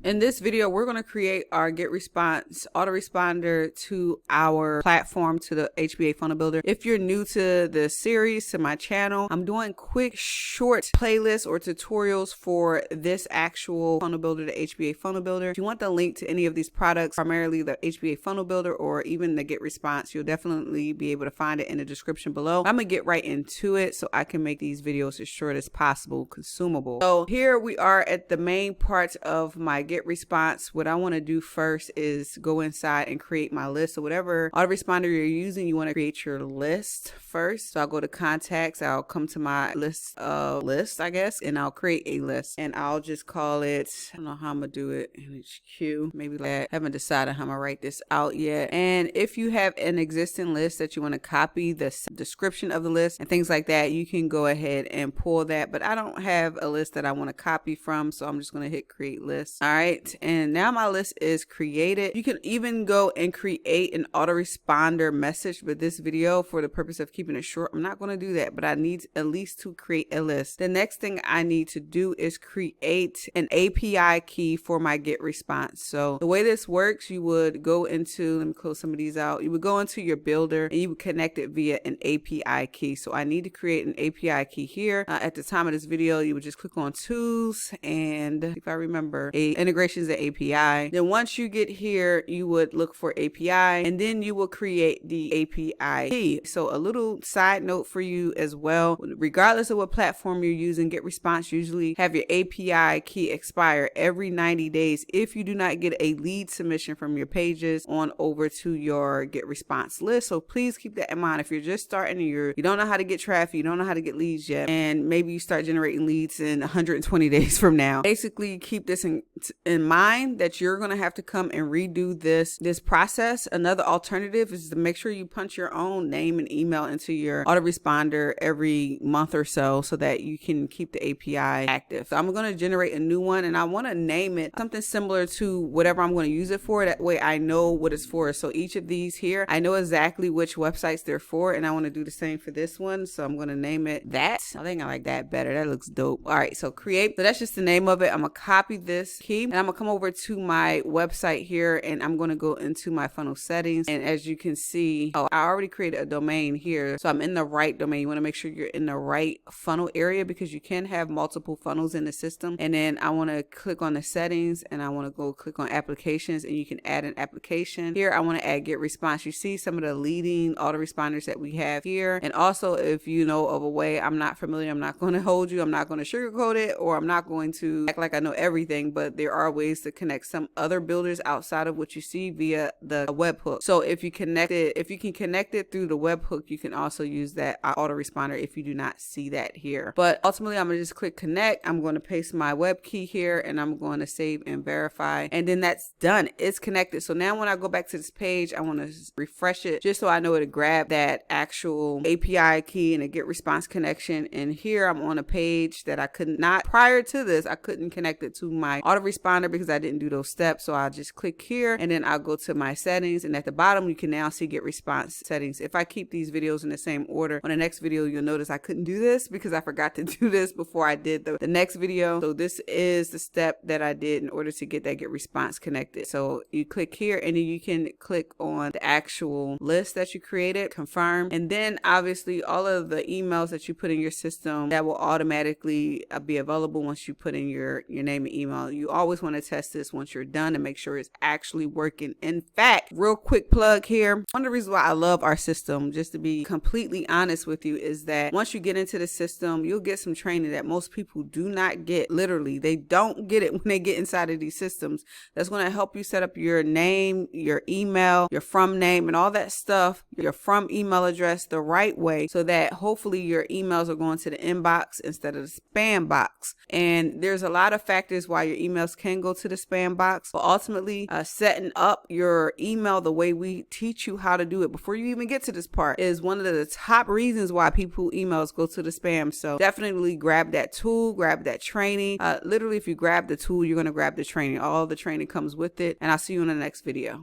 In this video, we're going to create our get response autoresponder to our platform, to the HBA funnel builder. If you're new to the series, to my channel, I'm doing quick, short playlists or tutorials for this actual funnel builder, the HBA funnel builder. If you want the link to any of these products, primarily the HBA funnel builder or even the get response, you'll definitely be able to find it in the description below. I'm going to get right into it so I can make these videos as short as possible, consumable. So here we are at the main part of my get response. What I want to do first is go inside and create my list. So whatever autoresponder you're using, you want to create your list first. So I'll go to contacts, I'll come to my list I guess, and I'll create a list, and I'll just call it, I don't know how I'm gonna do it, NHQ, maybe like that. Haven't decided how I'm gonna write this out yet. And if you have an existing list that you want to copy the description of the list and things like that, you can go ahead and pull that, but I don't have a list that I want to copy from, so I'm just going to hit create list. All right, and now my list is created. You can even go and create an autoresponder message, but this video, for the purpose of keeping it short, I'm not going to do that, but I need at least to create a list. The next thing I need to do is create an API key for my get response. So the way this works, you would go into, let me close some of these out, you would go into your builder and you would connect it via an API key. So I need to create an API key here. At the time of this video, you would just click on tools, and if I remember, integrations and API. Then once you get here, you would look for API, and then you will create the API key. So a little side note for you as well, regardless of what platform you're using, get response usually have your API key expire every 90 days if you do not get a lead submission from your pages on over to your get response list. So please keep that in mind. If you're just starting and you don't know how to get traffic, you don't know how to get leads yet, and maybe you start generating leads in 120 days from now, basically keep this in mind that you're going to have to come and redo this process. Another alternative is to make sure you punch your own name and email into your autoresponder every month or so that you can keep the API active. So I'm going to generate a new one, and I want to name it something similar to whatever I'm going to use it for. That way I know what it's for. So each of these here, I know exactly which websites they're for, and I want to do the same for this one. So I'm going to name it that. I think I like that better. That looks dope. All right, so create. So that's just the name of it. I'm going to copy this key, and I'm going to come over to my website here, and I'm going to go into my funnel settings. And as you can see, I already created a domain here, so I'm in the right domain. You want to make sure you're in the right funnel area because you can have multiple funnels in the system. And then I want to click on the settings, and I want to go click on applications, and you can add an application here. I want to add get response. You see some of the leading autoresponders that we have here. And also, if you know of a way, I'm not familiar, I'm not going to hold you, I'm not going to sugarcoat it, or I'm not going to act like I know everything, but there are ways to connect some other builders outside of what you see via the webhook. So if you can connect it through the webhook, you can also use that autoresponder if you do not see that here. But ultimately, I'm going to just click connect. I'm going to paste my web key here, and I'm going to save and verify, and then that's done. It's connected. So now when I go back to this page, I want to refresh it just so I know to grab that actual API key and a get response connection. And here I'm on a page that I could not, prior to this, I couldn't connect it to my autoresponder because I didn't do those steps. So I'll just click here, and then I'll go to my settings, and at the bottom you can now see get response settings. If I keep these videos in the same order, on the next video you'll notice I couldn't do this because I forgot to do this before I did the next video. So this is the step that I did in order to get that get response connected. So you click here, and then you can click on the actual list that you created, confirm, and then obviously all of the emails that you put in your system, that will automatically be available once you put in your name and email. You always want to test this once you're done and make sure it's actually working. In fact, real quick plug here, one of the reasons why I love our system, just to be completely honest with you, is that once you get into the system, you'll get some training that most people do not get. Literally, they don't get it when they get inside of these systems. That's going to help you set up your name, your email, your from name, and all that stuff, your from email address the right way, so that hopefully your emails are going to the inbox instead of the spam box. And there's a lot of factors why your emails can go to the spam box, but ultimately setting up your email the way we teach you how to do it before you even get to this part is one of the top reasons why people emails go to the spam. So definitely grab that tool, grab that training. Literally, if you grab the tool, you're going to grab the training. All the training comes with it, and I'll see you in the next video.